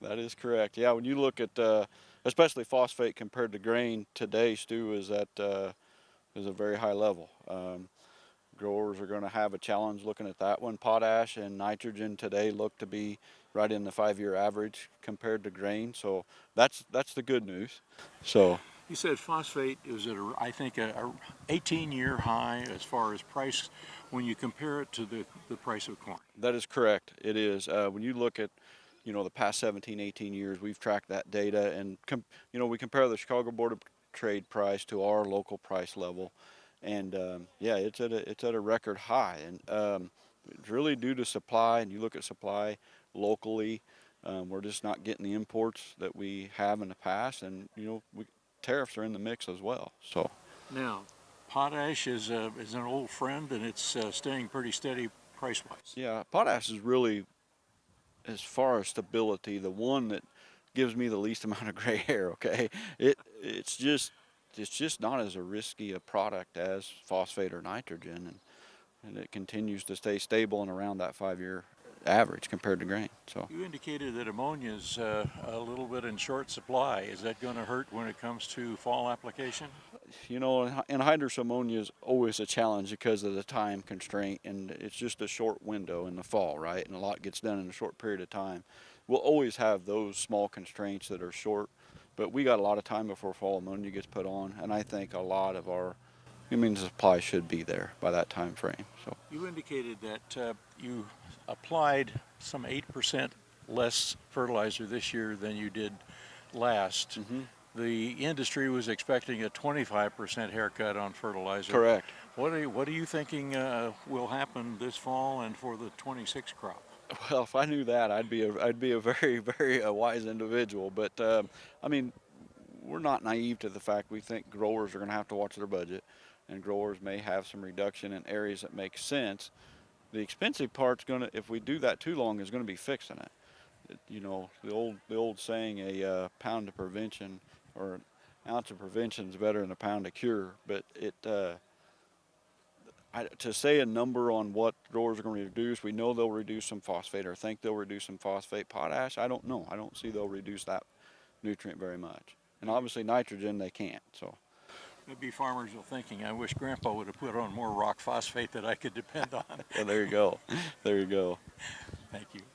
That is correct. Yeah, when you look at especially phosphate compared to grain today, Stu, is a very high level. Growers are going to have a challenge looking at that one. Potash and nitrogen today look to be right in the 5-year average compared to grain, so that's the good news. So You said phosphate is at I think a 18-year high as far as price when you compare it to the price of corn. that is correct. It is. When you look at the past 17, 18 years, we've tracked that data, and we compare the Chicago Board of Trade price to our local price level, and yeah, it's at a record high, and it's really due to supply. And you look at supply locally, we're just not getting the imports that we have in the past, and tariffs are in the mix as well. So Now, potash is an old friend, and it's staying pretty steady price-wise. yeah, potash is really, as far as stability, the one that gives me the least amount of gray hair. Okay, it's just not as a risky a product as phosphate or nitrogen, and it continues to stay stable and around that 5-year average compared to grain. So You indicated that ammonia is a little bit in short supply. Is that going to hurt when it comes to fall application? anhydrous ammonia is always a challenge because of the time constraint, and it's just a short window in the fall, right? And a lot gets done in a short period of time. We'll always have those small constraints that are short, but we got a lot of time before fall ammonia gets put on, and I think a lot of our supply should be there by that time frame. So You indicated that you applied some 8% less fertilizer this year than you did last. The industry was expecting a 25% haircut on fertilizer. correct. What are you thinking will happen this fall and for the 26 crop? Well, if I knew that, I'd be a very, very wise individual. But I mean, we're not naive to the fact we think growers are going to have to watch their budget, and growers may have some reduction in areas that make sense. The expensive part's going to, if we do that too long, is going to be fixing it. The old saying, a pound of prevention or an ounce of prevention is better than a pound of cure. But to say a number on what growers are going to reduce, we know they'll reduce some phosphate, or think they'll reduce some phosphate. Potash, I don't know. I don't see they'll reduce that nutrient very much. And obviously nitrogen, they can't. So Maybe farmers are thinking, I wish Grandpa would have put on more rock phosphate that I could depend on. there you go. There you go. Thank you.